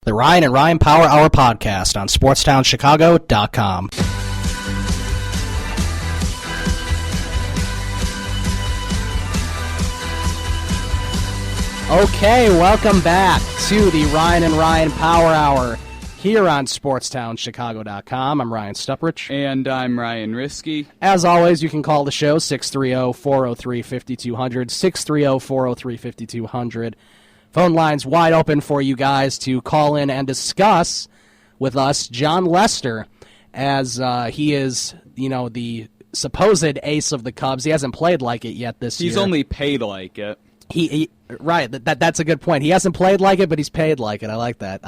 The Ryan and Ryan Power Hour podcast on SportsTownChicago.com. Okay, welcome back to the Ryan and Ryan Power Hour here on SportsTownChicago.com. I'm Ryan Stuprich. And I'm Ryan Risky. As always, you can call the show 630-403-5200, 630-403-5200. Phone lines wide open for you guys to call in and discuss with us Jon Lester, as he is, the supposed ace of the Cubs. He hasn't played like it yet this year. He's only paid like it. Right, that's a good point. He hasn't played like it, but he's paid like it. I like that.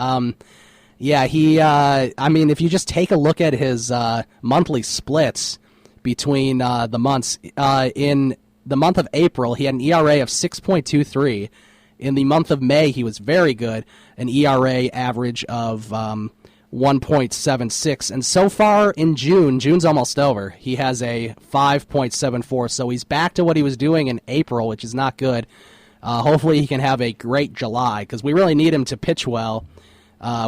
If you just take a look at his monthly splits between the months, in the month of April, he had an ERA of 6.23. In the month of May, he was very good, an ERA average of 1.76. And so far in June's almost over, he has a 5.74. So he's back to what he was doing in April, which is not good. Hopefully he can have a great July, because we really need him to pitch well,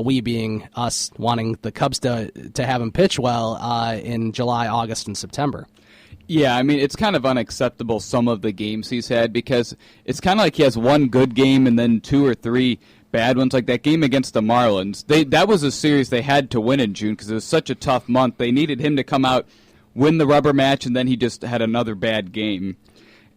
we being us wanting the Cubs to have him pitch well in July, August, and September. Yeah, I mean, it's kind of unacceptable, some of the games he's had, because it's kind of like he has one good game and then two or three bad ones. Like that game against the Marlins, that was a series they had to win in June because it was such a tough month. They needed him to come out, win the rubber match, and then he just had another bad game.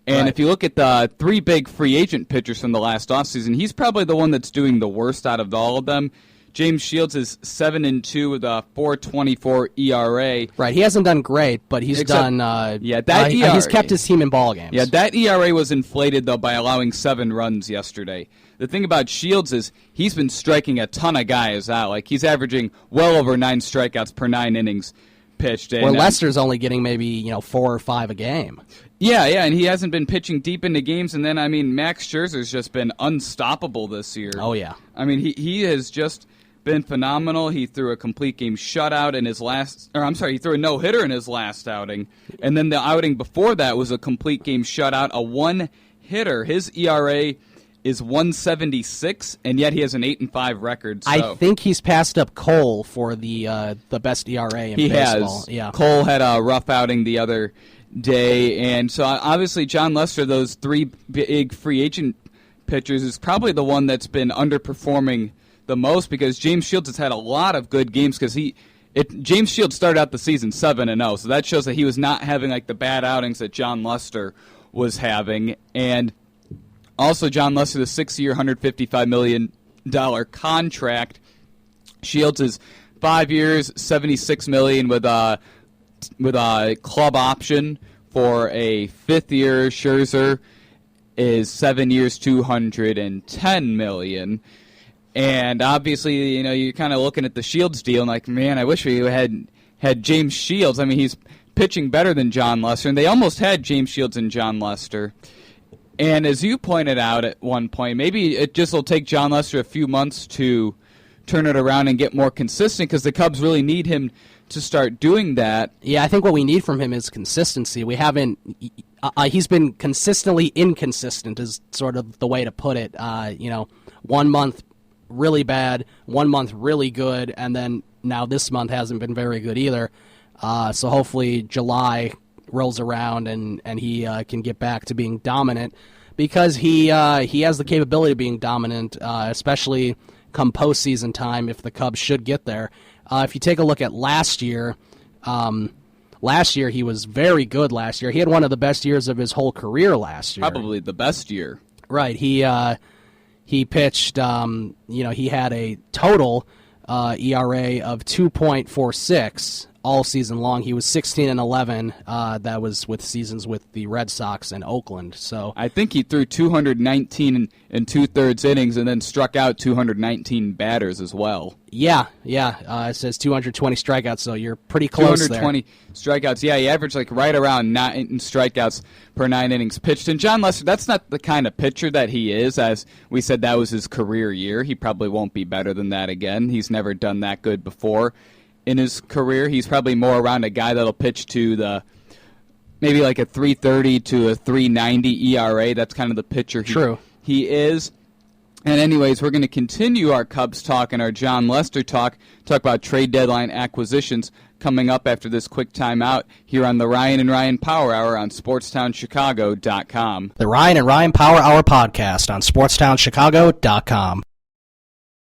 And If you look at the three big free agent pitchers from the last offseason, he's probably the one that's doing the worst out of all of them. James Shields is 7-2 with a 4.24 ERA. Right, he hasn't done great, but he's done. He's kept his team in ball games. Yeah, that ERA was inflated though by allowing 7 runs yesterday. The thing about Shields is he's been striking a ton of guys out. Like he's averaging well over 9 strikeouts per 9 innings pitched. Where Lester's only getting maybe 4 or 5 a game. Yeah, and he hasn't been pitching deep into games. And then Max Scherzer's just been unstoppable this year. Oh yeah, I mean he has just been phenomenal. He threw a complete game shutout in his he threw a no-hitter in his last outing. And then the outing before that was a complete game shutout, a one-hitter. His ERA is 1.76, and yet he has an 8-5 record. So. I think he's passed up Cole for the best ERA in baseball. Has. Yeah. Cole had a rough outing the other day, and so obviously Jon Lester, those 3 big free agent pitchers, is probably the one that's been underperforming the most, because James Shields has had a lot of good games, because James Shields started out the season 7-0, so that shows that he was not having like the bad outings that Jon Lester was having. And also Jon Lester, the 6-year, $155 million contract. Shields is 5 years, $76 million with a club option for a 5th year. Scherzer is 7 years, $210 million. And obviously, you're kind of looking at the Shields deal and like, man, I wish we had James Shields. I mean, he's pitching better than Jon Lester, and they almost had James Shields and Jon Lester. And as you pointed out at one point, maybe it just will take Jon Lester a few months to turn it around and get more consistent, because the Cubs really need him to start doing that. Yeah, I think what we need from him is consistency. We haven't. He's been consistently inconsistent, is sort of the way to put it. 1 month really bad, 1 month really good, and then now this month hasn't been very good either. So hopefully July rolls around and he can get back to being dominant, because he has the capability of being dominant, especially come postseason time if the Cubs should get there. If you take a look at last year he was very good last year. He had one of the best years of his whole career last year. Probably the best year. Right. He pitched, he had a total ERA of 2.46 all season long. He was 16-11. That was with seasons with the Red Sox and Oakland. So I think he threw 219 and 2/3 innings and then struck out 219 batters as well. Yeah. It says 220 strikeouts, so you're pretty close 220 strikeouts. Yeah, he averaged like right around 9 strikeouts per 9 innings pitched. And Jon Lester, that's not the kind of pitcher that he is. As we said, that was his career year. He probably won't be better than that again. He's never done that good before in his career. He's probably more around a guy that'll pitch to maybe like a 3.30 to a 3.90 ERA. That's kind of the pitcher True. He is. And anyways, we're going to continue our Cubs talk and our Jon Lester talk about trade deadline acquisitions coming up after this quick timeout here on the Ryan and Ryan Power Hour on SportsTownChicago.com. The Ryan and Ryan Power Hour podcast on SportsTownChicago.com.